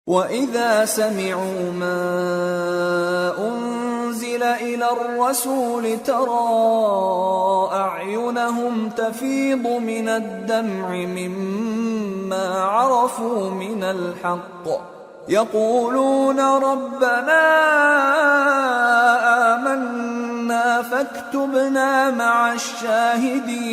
وَإِذَا سَمِعُوا مَا أُنزِلَ إِلَى الرَّسُولِ تَرَىٰ أَعْيُنَهُمْ تَفِيضُ مِنَ الدَّمْعِ مِمَّا عَرَفُوا مِنَ الْحَقِّ يَقُولُونَ رَبَّنَا آمَنَّا فَاكْتُبْنَا مَعَ الشَّاهِدِينَ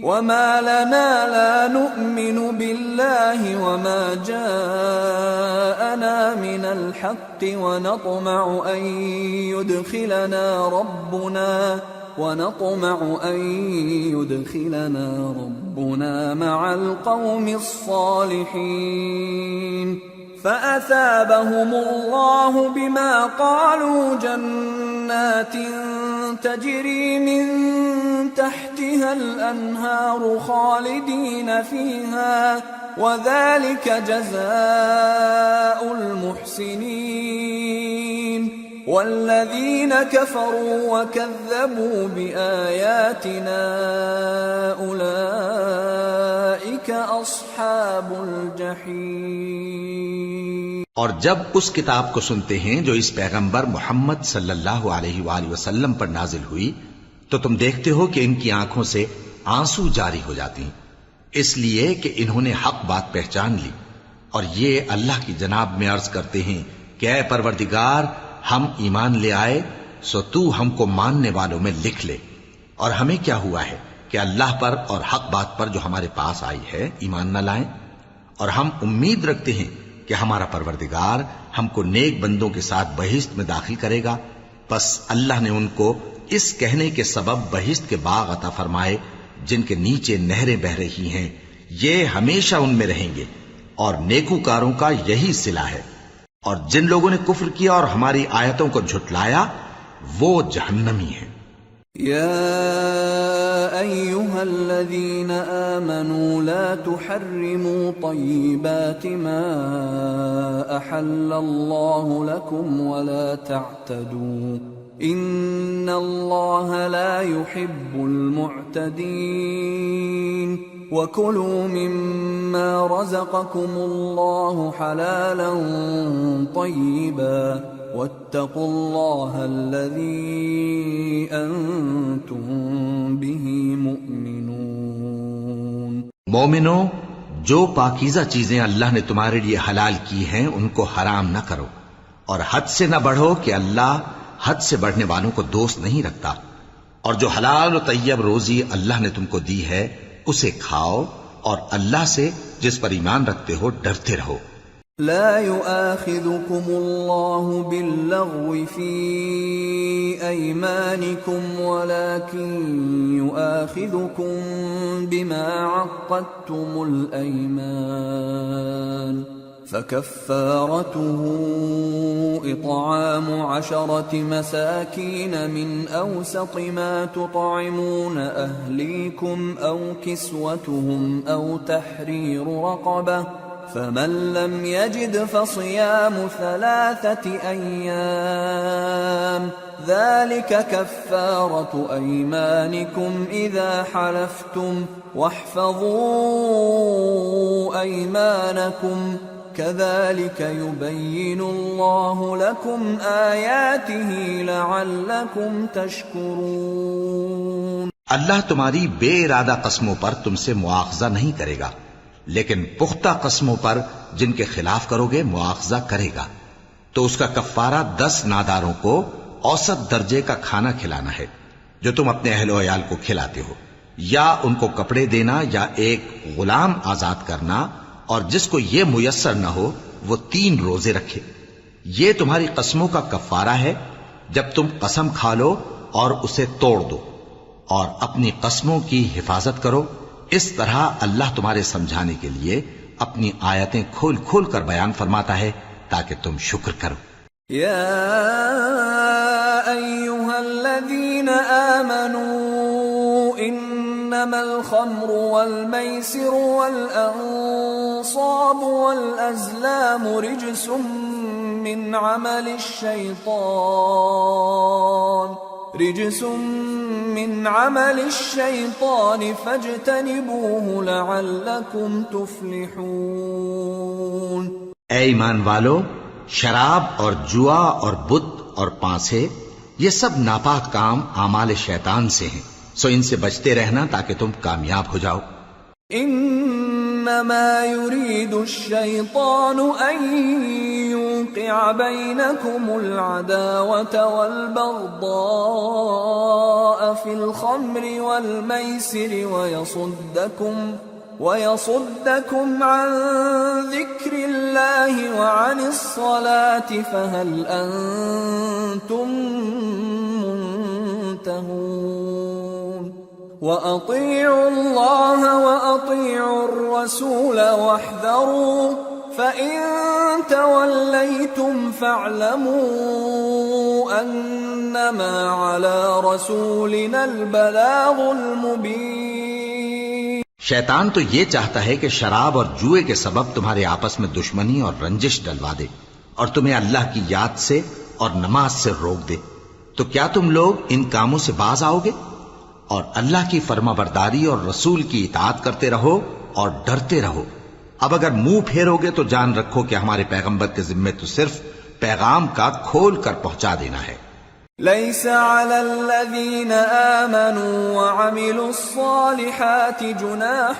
وَمَا لَنَا لَا نُؤْمِنُ بِاللَّهِ وَمَا جَاءَنَا مِنَ الْحَقِّ ونطمع أن يدخلنا ربنا مع القوم الصالحين فأثابهم الله بما قالوا جنات تجري من تحتها الأنهار خالدين فيها وذلك جزاء المحسنين والذين كفروا وكذبوا بآياتنا أولئك أصحاب الجحيم۔ اور جب اس کتاب کو سنتے ہیں جو اس پیغمبر محمد صلی اللہ علیہ وآلہ وسلم پر نازل ہوئی تو تم دیکھتے ہو کہ ان کی آنکھوں سے آنسو جاری ہو جاتی ہیں، اس لیے کہ انہوں نے حق بات پہچان لی، اور یہ اللہ کی جناب میں عرض کرتے ہیں کہ اے پروردگار، ہم ایمان لے آئے سو تو ہم کو ماننے والوں میں لکھ لے، اور ہمیں کیا ہوا ہے کہ اللہ پر اور حق بات پر جو ہمارے پاس آئی ہے ایمان نہ لائیں، اور ہم امید رکھتے ہیں کہ ہمارا پروردگار ہم کو نیک بندوں کے ساتھ بہشت میں داخل کرے گا۔ پس اللہ نے ان کو اس کہنے کے سبب بہشت کے باغ عطا فرمائے جن کے نیچے نہریں بہ رہی ہیں، یہ ہمیشہ ان میں رہیں گے، اور نیکوکاروں کا یہی صلہ ہے، اور جن لوگوں نے کفر کیا اور ہماری آیتوں کو جھٹلایا وہ جہنمی ہیں۔ يا أيها الذين آمنوا لا تحرموا طيبات ما أحل الله لكم ولا تعتدوا إن الله لا يحب المعتدين وكلوا مما رزقكم الله حلالا طيبا واتقوا الله الذي أنتم به مؤمنون۔ مومنو، جو پاکیزہ چیزیں اللہ نے تمہارے لیے حلال کی ہیں ان کو حرام نہ کرو، اور حد سے نہ بڑھو کہ اللہ حد سے بڑھنے والوں کو دوست نہیں رکھتا، اور جو حلال و طیب روزی اللہ نے تم کو دی ہے اسے کھاؤ، اور اللہ سے جس پر ایمان رکھتے ہو ڈرتے رہو۔ لا يؤاخذكم الله باللغو في أيمانكم ولكن يؤاخذكم بما عقدتم الأيمان فكفارته إطعام 10 مساكين من أوسط ما تطعمون أهليكم أو كسوتهم أو تحرير رقبة فمن لم يجد فصيام 3 أيام ذلك كفارة أيمانكم إذا حلفتم واحفظوا أيمانكم كذلك يبين الله لكم آياته لعلكم تشكرون۔ اللہ تمہاری بے ارادہ قسموں پر تم سے مواخذہ نہیں کرے گا، لیکن پختہ قسموں پر جن کے خلاف کرو گے مواخذہ کرے گا، تو اس کا کفارہ 10 ناداروں کو اوسط درجے کا کھانا کھلانا ہے جو تم اپنے اہل و عیال کو کھلاتے ہو، یا ان کو کپڑے دینا یا ایک غلام آزاد کرنا، اور جس کو یہ میسر نہ ہو وہ 3 روزے رکھے۔ یہ تمہاری قسموں کا کفارہ ہے جب تم قسم کھا لو اور اسے توڑ دو، اور اپنی قسموں کی حفاظت کرو۔ اس طرح اللہ تمہارے سمجھانے کے لیے اپنی آیتیں کھول کھول کر بیان فرماتا ہے تاکہ تم شکر کرو۔ یا ایھا الذین آمنوا انما الخمر والمیسر والانصاب والازلام رجس من عمل الشیطان فاجتنبوه لعلکم تفلحون۔ اے ایمان والو، شراب اور جوا اور بت اور پانسے یہ سب ناپاک کام اعمال شیطان سے ہیں، سو ان سے بچتے رہنا تاکہ تم کامیاب ہو جاؤ۔ انما يريد الشيطان ان يوقع بينكم العداوة والبغضاء في الخمر والميسر ويصدكم عن ذكر الله وعن الصلاة فهل أنتم منتهون وأطيعوا الله وأطيعوا الرسول واحذروا فإن توليتم فاعلموا أنما على رسولنا البلاغ المبين۔ شیطان تو یہ چاہتا ہے کہ شراب اور جوئے کے سبب تمہارے آپس میں دشمنی اور رنجش ڈلوا دے اور تمہیں اللہ کی یاد سے اور نماز سے روک دے، تو کیا تم لوگ ان کاموں سے باز آؤ گے؟ اور اللہ کی فرما برداری اور رسول کی اطاعت کرتے رہو اور ڈرتے رہو۔ اب اگر منہ پھیرو گے تو جان رکھو کہ ہمارے پیغمبر کے ذمے تو صرف پیغام کا کھول کر پہنچا دینا ہے۔ ليس على الذين آمنوا وعملوا الصالحات جناح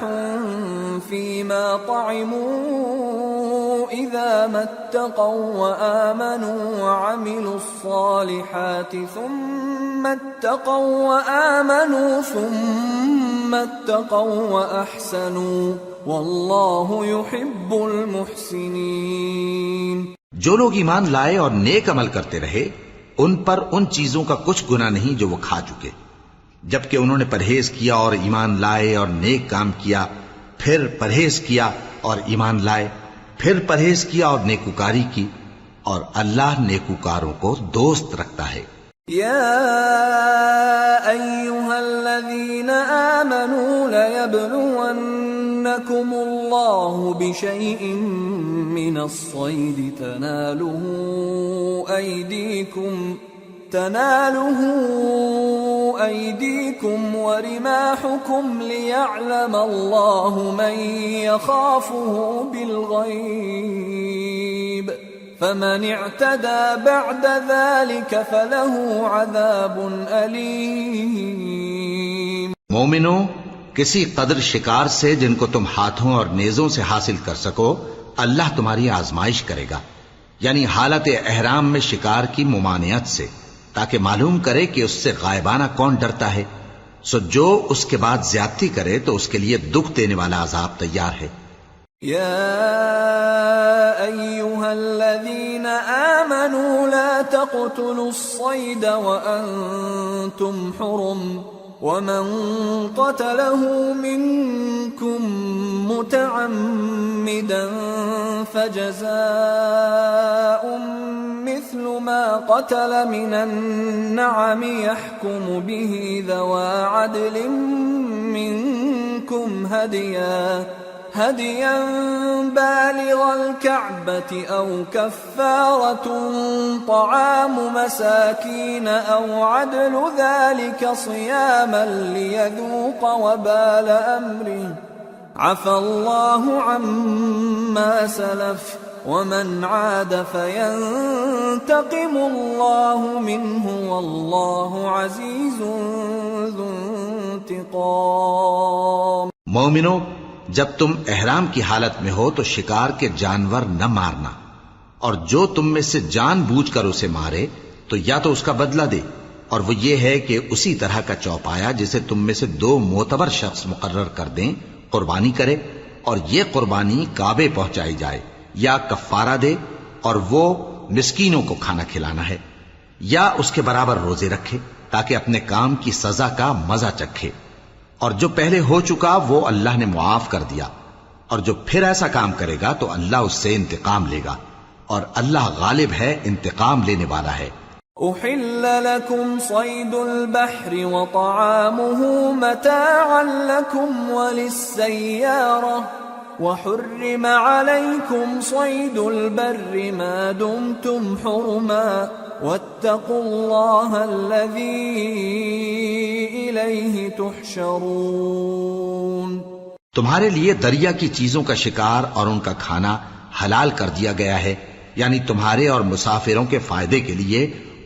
فيما طعموا إذا ما اتقوا وآمنوا وعملوا الصالحات ثم اتقوا وأحسنوا والله يحب المحسنين۔ جو لوگ ایمان لائے اور نیک عمل کرتے رہے ان پر ان چیزوں کا کچھ گناہ نہیں جو وہ کھا چکے، جبکہ انہوں نے پرہیز کیا اور ایمان لائے اور نیک کام کیا، پھر پرہیز کیا اور ایمان لائے، پھر پرہیز کیا اور نیکوکاری کی، اور اللہ نیکوکاروں کو دوست رکھتا ہے۔ يا أيها الذين آمنوا ليبلونكم الله بشيء من الصيد تناله أيديكم ورماحكم ليعلم الله من يخافه بالغيب فمن اعتدى بعد ذلك فله عذاب أليم۔ مومنو، کسی قدر شکار سے جن کو تم ہاتھوں اور نیزوں سے حاصل کر سکو اللہ تمہاری آزمائش کرے گا، یعنی حالت احرام میں شکار کی ممانعت سے، تاکہ معلوم کرے کہ اس سے غائبانہ کون ڈرتا ہے، سو جو اس کے بعد زیادتی کرے تو اس کے لیے دکھ دینے والا عذاب تیار ہے۔ يا أيها الذين آمنوا لا تقتلوا الصيد وأنتم حرم ومن قتله منكم متعمدا فجزاء مثل ما قتل من النعم يحكم به ذوى عدل منكم هديا بالغ الكعبة أو كفارة طعام مساكين أو عدل ذلك صياما ليذوق وبال أمره عفى الله عما سلف ومن عاد فينتقم الله منه والله عزيز ذو انتقام۔ مومنو، جب تم احرام کی حالت میں ہو تو شکار کے جانور نہ مارنا، اور جو تم میں سے جان بوجھ کر اسے مارے تو یا تو اس کا بدلہ دے، اور وہ یہ ہے کہ اسی طرح کا چوپایا جسے تم میں سے 2 معتبر شخص مقرر کر دیں قربانی کرے، اور یہ قربانی کعبے پہنچائی جائے، یا کفارہ دے اور وہ مسکینوں کو کھانا کھلانا ہے، یا اس کے برابر روزے رکھے تاکہ اپنے کام کی سزا کا مزہ چکھے، اور جو پہلے ہو چکا وہ اللہ نے معاف کر دیا، اور جو پھر ایسا کام کرے گا تو اللہ اس سے انتقام لے گا، اور اللہ غالب ہے، انتقام لینے والا ہے۔ أحل لكم صيد البحر وطعامه متاعا لكم وللسيارة وحرم عليكم صيد البر ما دمتم حرما واتقوا الله الذي إليه تحشرون۔ تمہارے لیے دریا کی چیزوں کا شکار اور ان کا کھانا حلال کر دیا گیا ہے، یعنی تمہارے اور مسافروں کے فائدے کے لیے،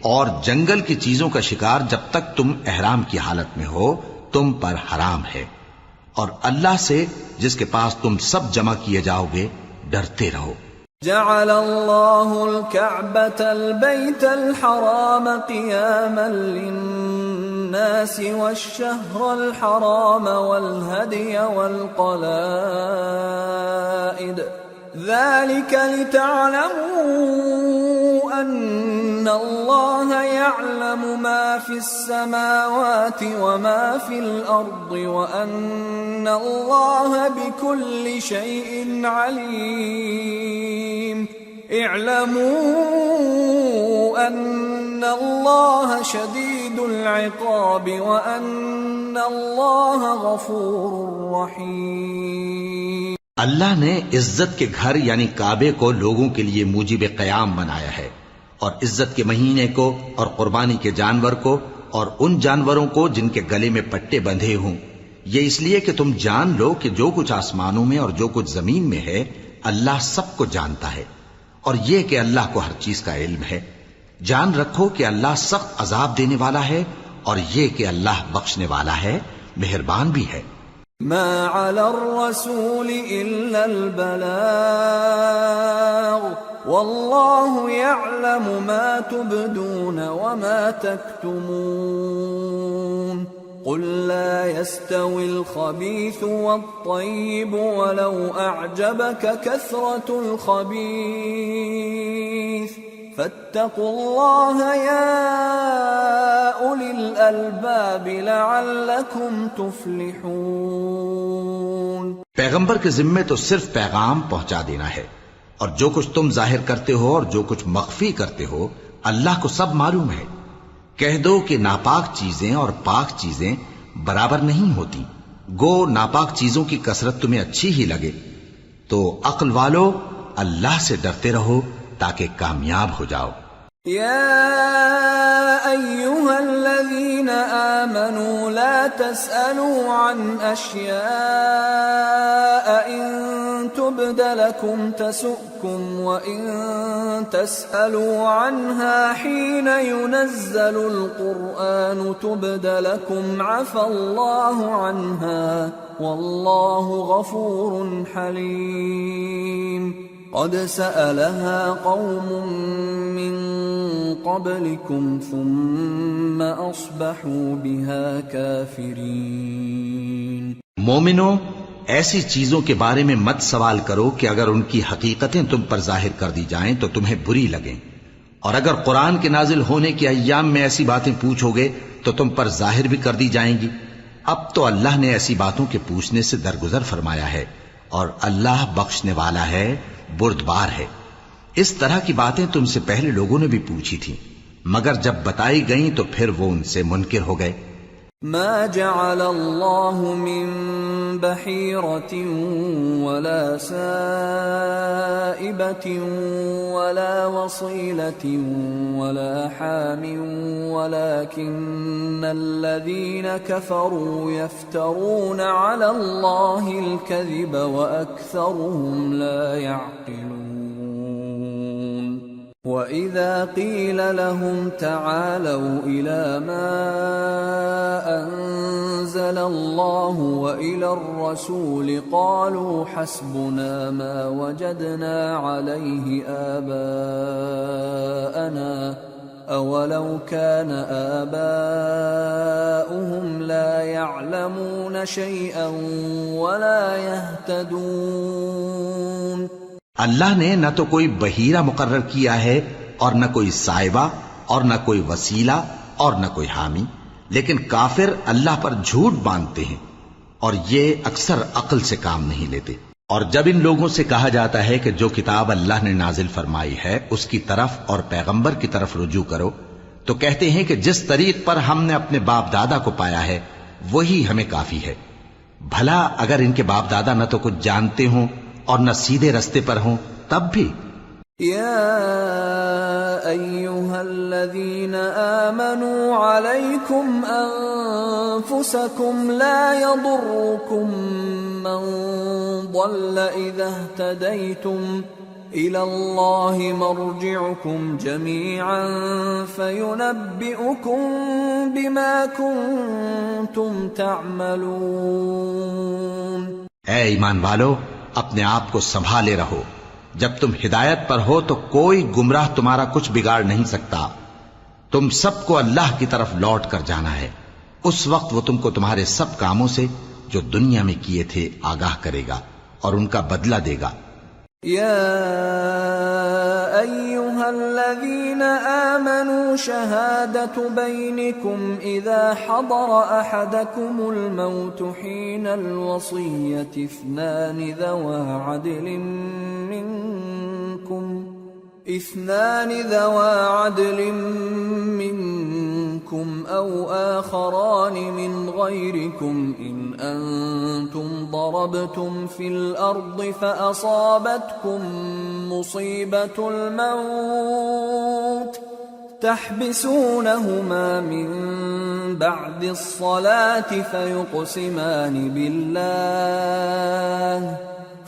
اور جنگل کی چیزوں کا شکار جب تک تم احرام کی حالت میں ہو تم پر حرام ہے، اور اللہ سے جس کے پاس تم سب جمع کیے جاؤ گے ڈرتے رہو۔ جعل الله الكعبة البيت الحرام قياما للناس والشهر الحرام والهدي والقلائد ذلك لتعلموا أن الله يعلم ما في السماوات وما في الأرض وأن الله بكل شيء عليم اعلموا أن الله شديد العقاب وأن الله غفور رحيم۔ اللہ نے عزت کے گھر یعنی کعبے کو لوگوں کے لیے موجب قیام بنایا ہے، اور عزت کے مہینے کو اور قربانی کے جانور کو اور ان جانوروں کو جن کے گلے میں پٹے بندھے ہوں، یہ اس لیے کہ تم جان لو کہ جو کچھ آسمانوں میں اور جو کچھ زمین میں ہے اللہ سب کو جانتا ہے، اور یہ کہ اللہ کو ہر چیز کا علم ہے۔ جان رکھو کہ اللہ سخت عذاب دینے والا ہے، اور یہ کہ اللہ بخشنے والا ہے، مہربان بھی ہے۔ ما على الرسول إلا البلاغ والله يعلم ما تبدون وما تكتمون قل لا يستوي الخبيث والطيب ولو أعجبك كثرة الخبيث فاتقوا الله يا أولي الألباب لعلكم تفلحون۔ پیغمبر کے ذمے تو صرف پیغام پہنچا دینا ہے، اور جو کچھ تم ظاہر کرتے ہو اور جو کچھ مخفی کرتے ہو اللہ کو سب معلوم ہے۔ کہہ دو کہ ناپاک چیزیں اور پاک چیزیں برابر نہیں ہوتی، گو ناپاک چیزوں کی کثرت تمہیں اچھی ہی لگے، تو عقل والو اللہ سے ڈرتے رہو تاکہ کامیاب ہو جاؤ۔ يا أيها الذين آمنوا لا تسألوا عن أشياء إن تبد لكم تسؤكم وإن تسألوا عنها حين ينزل القرآن تبد لكم عفى الله عنها والله غفور حليم۔ قد سألها قوم من قبلكم ثم أصبحوا بها كافرين۔ مومنو، ایسی چیزوں کے بارے میں مت سوال کرو کہ اگر ان کی حقیقتیں تم پر ظاہر کر دی جائیں تو تمہیں بری لگیں، اور اگر قرآن کے نازل ہونے کے ایام میں ایسی باتیں پوچھو گے تو تم پر ظاہر بھی کر دی جائیں گی۔ اب تو اللہ نے ایسی باتوں کے پوچھنے سے درگزر فرمایا ہے، اور اللہ بخشنے والا ہے، بردبار ہے۔ اس طرح کی باتیں تم سے پہلے لوگوں نے بھی پوچھی تھی، مگر جب بتائی گئیں تو پھر وہ ان سے منکر ہو گئے۔ ما جعل الله من بحيرة ولا سائبة ولا وصيلة ولا حام ولكن الذين كفروا يفترون على الله الكذب وأكثرهم لا يعقلون۔ وَإِذَا قِيلَ لَهُمْ تَعَالَوْا إِلَى مَا أَنزَلَ اللَّهُ وَإِلَى الرَّسُولِ قَالُوا حَسْبُنَا مَا وَجَدْنَا عَلَيْهِ آبَاءَنَا أَوَلَوْ كَانَ آبَاؤُهُمْ لَا يَعْلَمُونَ شَيْئًا وَلَا يَهْتَدُونَ۔ اللہ نے نہ تو کوئی بحیرہ مقرر کیا ہے اور نہ کوئی سائبہ اور نہ کوئی وسیلہ اور نہ کوئی حامی، لیکن کافر اللہ پر جھوٹ باندھتے ہیں اور یہ اکثر عقل سے کام نہیں لیتے۔ اور جب ان لوگوں سے کہا جاتا ہے کہ جو کتاب اللہ نے نازل فرمائی ہے اس کی طرف اور پیغمبر کی طرف رجوع کرو، تو کہتے ہیں کہ جس طریق پر ہم نے اپنے باپ دادا کو پایا ہے وہی ہمیں کافی ہے۔ بھلا اگر ان کے باپ دادا نہ تو کچھ جانتے ہوں اور نہ سیدھے رستے پر ہوں تب بھی۔ یا ایھا الذین آمنوا علیکم انفسکم لا یضرکم من ضل اذا اہتدیتم إلى الله مرجعكم جميعا فينبئكم بما كنتم تعملون۔ اے ایمان والو، اپنے آپ کو سنبھالے رہو، جب تم ہدایت پر ہو تو کوئی گمراہ تمہارا کچھ بگاڑ نہیں سکتا۔ تم سب کو اللہ کی طرف لوٹ کر جانا ہے، اس وقت وہ تم کو تمہارے سب کاموں سے جو دنیا میں کیے تھے آگاہ کرے گا اور ان کا بدلہ دے گا۔ يا أيها الذين آمنوا شهادة بينكم إذا حضر أحدكم الموت حين الوصية اثنان ذوى عدل منكم أو آخران من غيركم إن أنتم ضربتم في الأرض فأصابتكم مصيبة الموت تحبسونهما من بعد الصلاة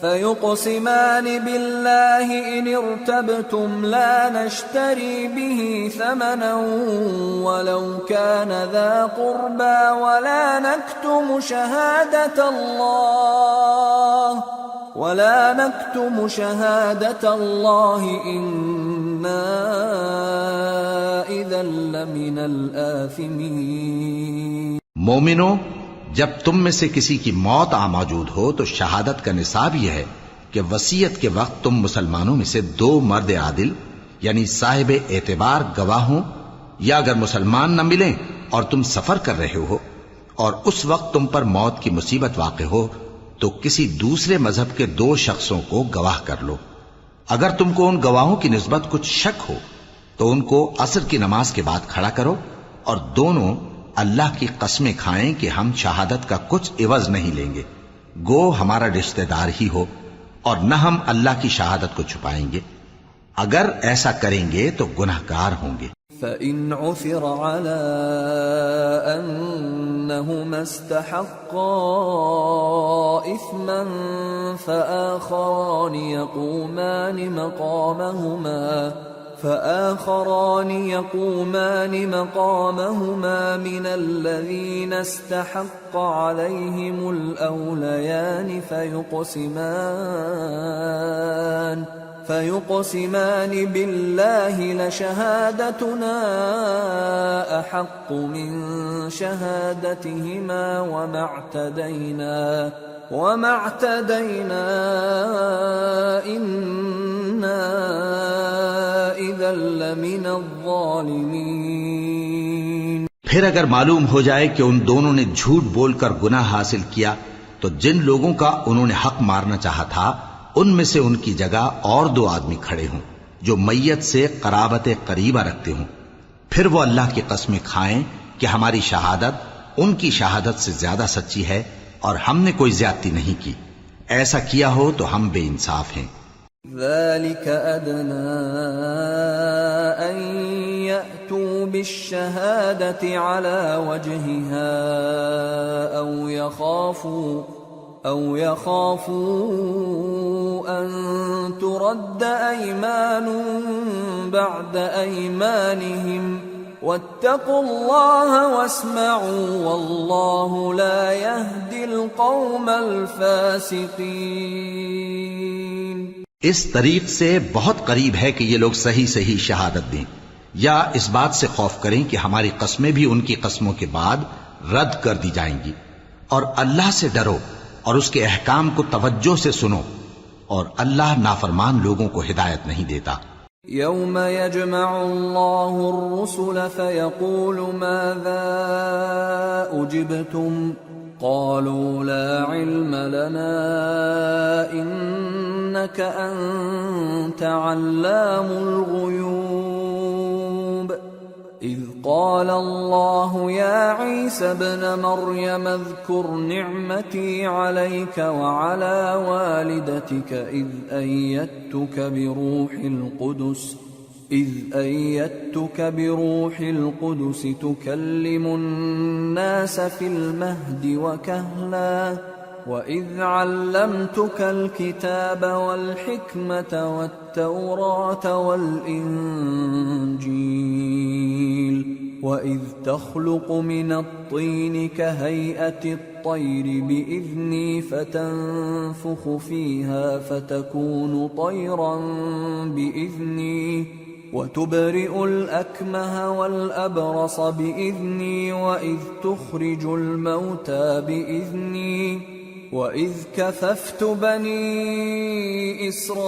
فيقسمان بالله إن ارتبتم لا نشتري به ثمنا ولو كان ذا قربى ولا نكتم شهادة الله إنا إذا لمن الآثمين۔ مومنو، جب تم میں سے کسی کی موت موجود ہو تو شہادت کا نصاب یہ ہے کہ وصیت کے وقت تم مسلمانوں میں سے 2 مرد عادل یعنی صاحب اعتبار گواہ ہوں، یا اگر مسلمان نہ ملیں اور تم سفر کر رہے ہو اور اس وقت تم پر موت کی مصیبت واقع ہو تو کسی دوسرے مذہب کے 2 شخصوں کو گواہ کر لو۔ اگر تم کو ان گواہوں کی نسبت کچھ شک ہو تو ان کو عصر کی نماز کے بعد کھڑا کرو اور دونوں اللہ کی قسمیں کھائیں کہ ہم شہادت کا کچھ عوض نہیں لیں گے، گو ہمارا رشتہ دار ہی ہو، اور نہ ہم اللہ کی شہادت کو چھپائیں گے۔ اگر ایسا کریں گے تو گناہگار ہوں گے۔ فَإِنْ عُثِرَ عَلَىٰ أَنَّهُمَا اسْتَحَقَّا إِثْمًا فآخران يقومان مقامهما من الذين استحق عليهم الأوليان فيقسمان بالله لشهادتنا أحق من شهادتهما وما اعتدينا إنا إذا لمن الظالمين۔ پھر اگر معلوم ہو جائے کہ ان دونوں نے جھوٹ بول کر گناہ حاصل کیا تو جن لوگوں کا انہوں نے حق مارنا چاہا تھا ان میں سے ان کی جگہ اور 2 آدمی کھڑے ہوں جو میت سے قرابت قریبہ رکھتے ہوں، پھر وہ اللہ کی قسمیں کھائیں کہ ہماری شہادت ان کی شہادت سے زیادہ سچی ہے اور ہم نے کوئی زیادتی نہیں کی۔ ایسا کیا ہو تو ہم بے انصاف ہیں۔ ذلك أدنى أن يأتوا بالشهادة على وجهها أو يخافوا أن ترد أيمان بعد أيمانهم واتقوا الله واسمعوا والله لا يهدي القوم الفاسقين۔ اس طریق سے بہت قریب ہے کہ یہ لوگ صحیح شہادت دیں، یا اس بات سے خوف کریں کہ ہماری قسمیں بھی ان کی قسموں کے بعد رد کر دی جائیں گی، اور اللہ سے ڈرو اور اس کے احکام کو توجہ سے سنو، اور اللہ نافرمان لوگوں کو ہدایت نہیں دیتا۔ يوم يجمع الله الرسل فيقول ماذا أجبتم قالوا لا علم لنا إنك أنت علام الغيوب إذ قال الله يا عيسى ابن مريم اذكر نعمتي عليك وعلى والدتك إذ أيدتك بروح القدس تكلم الناس في المهد وكهلا وَإِذْ عَلَّمْتُكَ الْكِتَابَ وَالْحِكْمَةَ وَالتَّوْرَاةَ وَالْإِنْجِيلَ وَإِذْ تَخْلُقُ مِنَ الطِّينِ كَهَيْئَةِ الطَّيْرِ بِإِذْنِي فَتَنفُخُ فِيهَا فَتَكُونُ طَيْرًا بِإِذْنِي وَتُبْرِئُ الْأَكْمَهَ وَالْأَبْرَصَ بِإِذْنِي وَإِذْ تُخْرِجُ الْمَوْتَى بِإِذْنِي وَإِذْ كَفَفْتُ بَنِي إِسْرَائِيلَ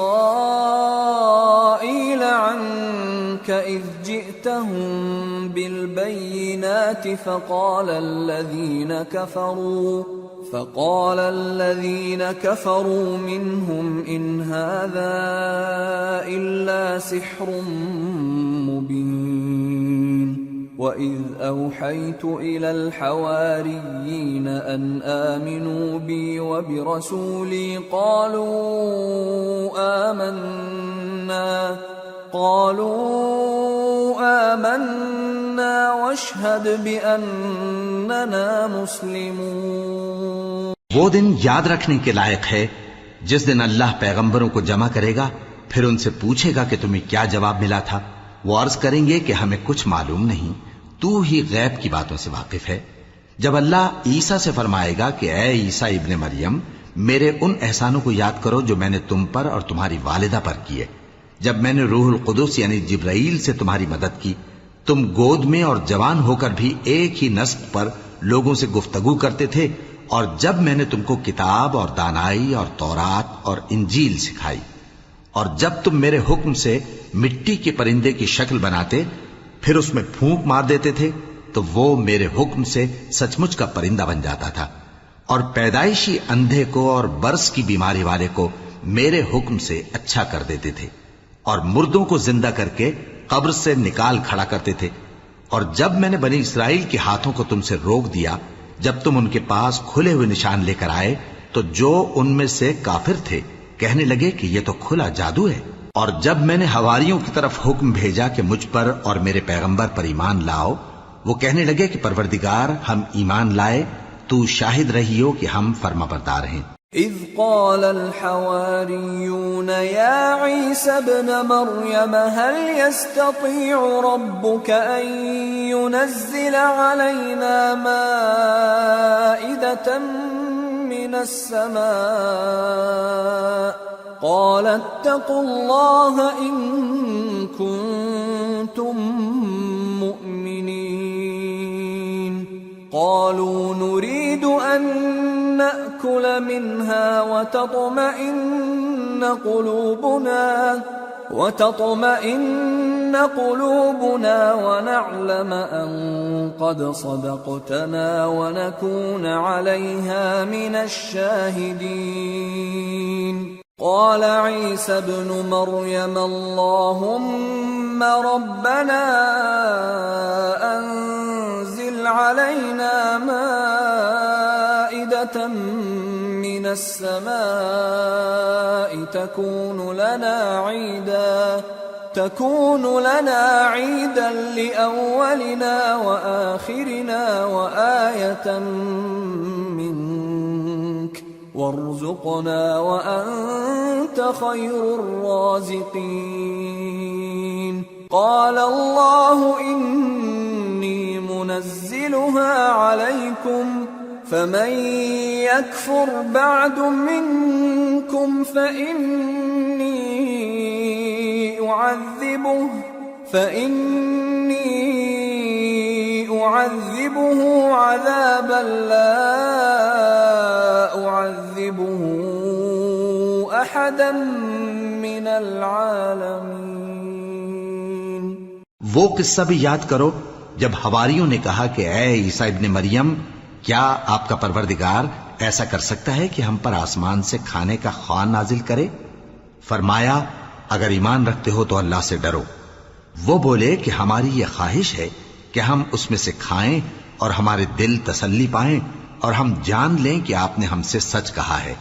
عَنكَ إِذْ جِئْتَهُم بِالْبَيِّنَاتِ فَقَالَ الَّذِينَ كَفَرُوا مِنْهُمْ إِنْ هَذَا إِلَّا سِحْرٌ مُبِينٌ وَإِذْ أَوْحَيْتُ إِلَى الْحَوَارِيِّينَ أَنْ آمِنُوا بِي وَبِرَسُولِي قالوا آمنا واشهد بأننا مسلمون۔ وہ دن یاد رکھنے کے لائق ہے جس دن اللہ پیغمبروں کو جمع کرے گا، پھر ان سے پوچھے گا کہ تمہیں کیا جواب ملا تھا۔ وہ عرض کریں گے کہ ہمیں کچھ معلوم نہیں، تو ہی غیب کی باتوں سے واقف ہے۔ جب اللہ عیسیٰ سے فرمائے گا کہ اے عیسیٰ ابن مریم، میرے ان احسانوں کو یاد کرو جو میں نے تم پر اور تمہاری والدہ پر کیے، جب میں نے روح القدس یعنی جبرائیل سے تمہاری مدد کی، تم گود میں اور جوان ہو کر بھی ایک ہی نسق پر لوگوں سے گفتگو کرتے تھے، اور جب میں نے تم کو کتاب اور دانائی اور تورات اور انجیل سکھائی، اور جب تم میرے حکم سے مٹی کے پرندے کی شکل بناتے پھر اس میں پھونک مار دیتے تھے تو وہ میرے حکم سے سچ مچ کا پرندہ بن جاتا تھا، اور پیدائشی اندھے کو اور برس کی بیماری والے کو میرے حکم سے اچھا کر دیتے تھے، اور مردوں کو زندہ کر کے قبر سے نکال کھڑا کرتے تھے۔ اور جب میں نے بنی اسرائیل کے ہاتھوں کو تم سے روک دیا جب تم ان کے پاس کھلے ہوئے نشان لے کر آئے، تو جو ان میں سے کافر تھے کہنے لگے کہ یہ تو کھلا جادو ہے۔ اور جب میں نے حواریوں کی طرف حکم بھیجا کہ مجھ پر اور میرے پیغمبر پر ایمان لاؤ، وہ کہنے لگے کہ پروردگار ہم ایمان لائے، تو شاہد رہی ہو کہ ہم فرما بردار ہیں۔ اذ قال الحواريون يا عيسى ابن مريم هل يستطيع ربك أن ينزل علينا مائدة من السماء قال اتقوا الله إن كنتم مؤمنين قالوا نريد أن نأكل منها وتطمئن قلوبنا ونعلم أن قد صدقتنا ونكون عليها من الشاهدين قال عيسى ابن مريم اللهم ربنا أنزل علينا مائدة من السماء تكون لنا عيدا لأولنا وآخرنا وآية منك وارزقنا وأنت خير الرازقين قال الله إني منزلها عليكم فمن يكفر بعد منكم فإني أعذبه عذابا لا أعذبه أحدا من العالمين۔ وہ قصہ بھی یاد کرو جب حواریوں نے کہا کہ اے عیسیٰ ابن مریم، کیا آپ کا پروردگار ایسا کر سکتا ہے کہ ہم پر آسمان سے کھانے کا خوان نازل کرے؟ فرمایا اگر ایمان رکھتے ہو تو اللہ سے ڈرو۔ وہ بولے کہ ہماری یہ خواہش ہے کہ ہم اس میں سے کھائیں اور ہمارے دل تسلی پائیں اور ہم جان لیں کہ آپ نے ہم سے سچ کہا ہے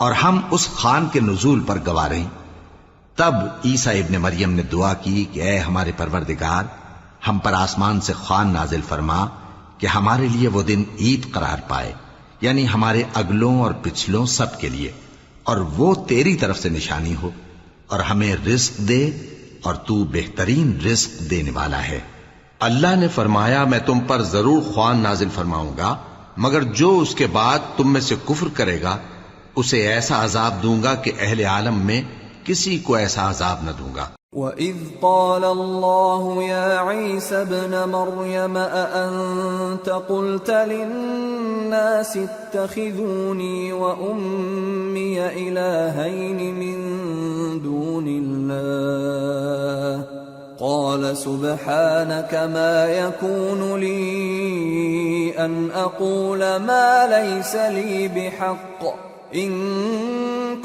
اور ہم اس خوان کے نزول پر گواہ رہیں۔ تب عیسیٰ ابن مریم نے دعا کی کہ اے ہمارے پروردگار، ہم پر آسمان سے خوان نازل فرما کہ ہمارے لیے وہ دن عید قرار پائے، یعنی ہمارے اگلوں اور پچھلوں سب کے لیے، اور وہ تیری طرف سے نشانی ہو، اور ہمیں رزق دے، اور تو بہترین رزق دینے والا ہے۔ اللہ نے فرمایا میں تم پر ضرور خوان نازل فرماؤں گا، مگر جو اس کے بعد تم میں سے کفر کرے گا اسے ایسا عذاب دوں گا کہ اہل عالم میں کسی کو ایسا عذاب نہ دوں گا۔ وَإِذْ قَالَ اللَّهُ يَا عِيسَى ابْنَ مَرْيَمَ أَأَنْتَ قُلْتَ لِلنَّاسِ اتَّخِذُونِي وَأُمِّيَ إِلَٰهَيْنِ مِن دُونِ اللَّهِ قَالَ سُبْحَانَكَ مَا يَكُونُ لِي أَنْ أَقُولَ مَا لَيْسَ لِي بِحَقٍّ إِن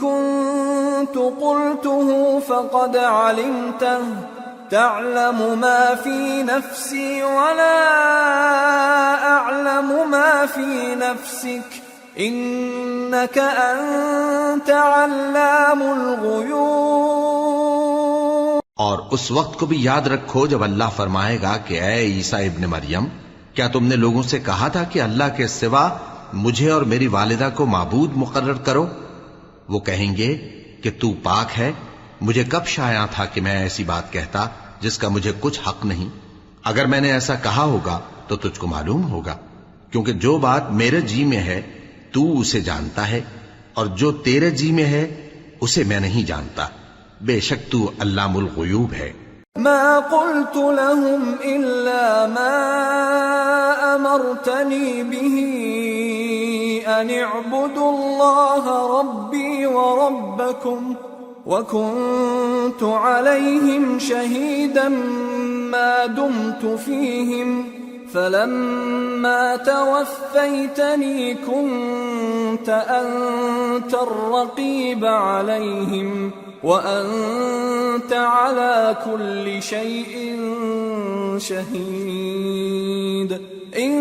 كُنتُ قُلْتُهُ فَقَدْ عَلِمْتَهُ تَعْلَمُ مَا فِي نَفْسِي وَلَا أَعْلَمُ مَا فِي نَفْسِكَ إِنَّكَ أَنْتَ عَلَّامُ الْغُيُوبِ۔ اور اس وقت کو بھی یاد رکھو جب اللہ فرمائے گا کہ اے عیسیٰ ابن مریم، کیا تم نے لوگوں سے کہا تھا کہ اللہ کے سوا مجھے اور میری والدہ کو معبود مقرر کرو؟ وہ کہیں گے کہ تو پاک ہے، مجھے کب شایع تھا کہ میں ایسی بات کہتا جس کا مجھے کچھ حق نہیں۔ اگر میں نے ایسا کہا ہوگا تو تجھ کو معلوم ہوگا، کیونکہ جو بات میرے جی میں ہے تو اسے جانتا ہے، اور جو تیرے جی میں ہے اسے میں نہیں جانتا۔ بے شک تو علام الغیوب ہے۔ ما قلت لهم إلا ما أمرتني به أن اعبدوا الله ربي وربكم وكنت عليهم شهيدا ما دمت فيهم فلما توفيتني كنت أنت الرقيب عليهم وأنت على كل شيء شهيد إن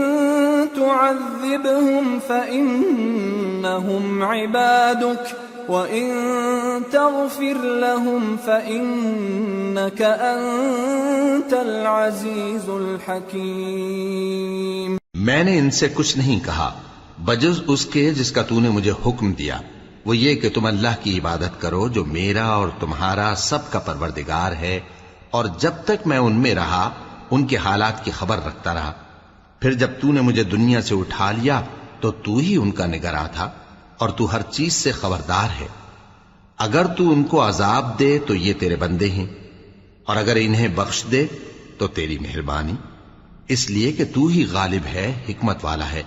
تعذبهم فإنهم عبادك وإن تغفر لهم فإنك أنت العزيز الحكيم۔ میں نے ان سے کچھ نہیں کہا بجز اس کے جس کا تو نے مجھے حکم دیا، وہ یہ کہ تم اللہ کی عبادت کرو جو میرا اور تمہارا سب کا پروردگار ہے، اور جب تک میں ان میں رہا ان کے حالات کی خبر رکھتا رہا۔ پھر جب تو نے مجھے دنیا سے اٹھا لیا تو تو ہی ان کا نگراں تھا، اور تو ہر چیز سے خبردار ہے۔ اگر تو ان کو عذاب دے تو یہ تیرے بندے ہیں، اور اگر انہیں بخش دے تو تیری مہربانی، اس لیے کہ تو ہی غالب ہے، حکمت والا ہے۔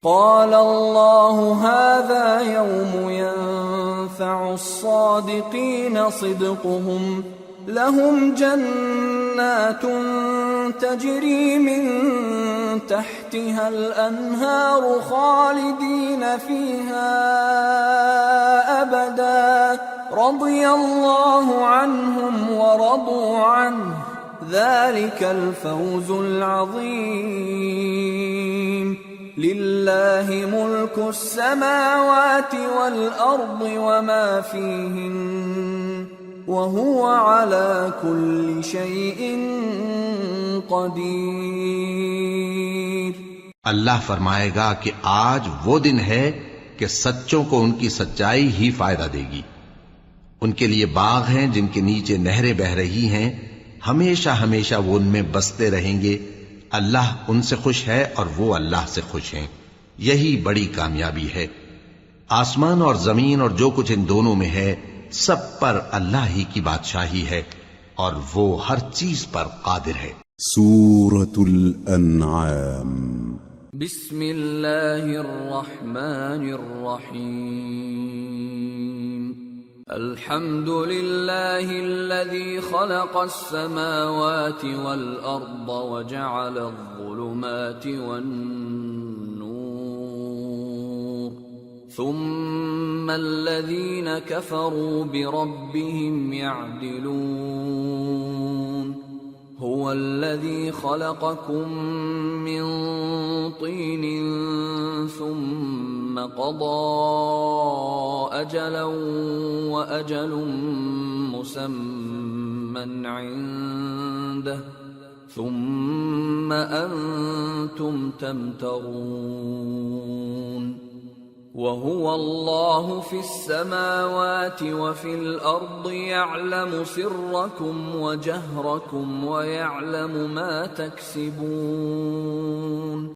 قال الله هذا يوم ينفع الصادقين صدقهم لهم جنات تجري من تحتها الأنهار خالدين فيها أبدا رضي الله عنهم ورضوا عنه ذلك الفوز العظيم لله ملك السماوات والأرض وما فيهن وهو على كل شيء قدير۔ اللہ فرمائے گا کہ آج وہ دن ہے کہ سچوں کو ان کی سچائی ہی فائدہ دے گی۔ ان کے لیے باغ ہیں جن کے نیچے نہریں بہہ رہی ہیں، ہمیشہ ہمیشہ وہ ان میں بستے رہیں گے۔ اللہ ان سے خوش ہے اور وہ اللہ سے خوش ہیں، یہی بڑی کامیابی ہے۔ آسمان اور زمین اور جو کچھ ان دونوں میں ہے سب پر اللہ ہی کی بادشاہی ہے، اور وہ ہر چیز پر قادر ہے۔ سورة الأنعام۔ بسم اللہ الرحمن الرحیم۔ الحمد للہ الذی خلق السماوات والأرض وجعل الظلمات والنور ثم الذین کفروا بربهم يعدلون هو الذي خلقكم من طين ثم قضى أجلا وأجل مسمى عنده ثم أنتم تمترون وهو الله في السماوات وفي الأرض يعلم سركم وجهركم ويعلم ما تكسبون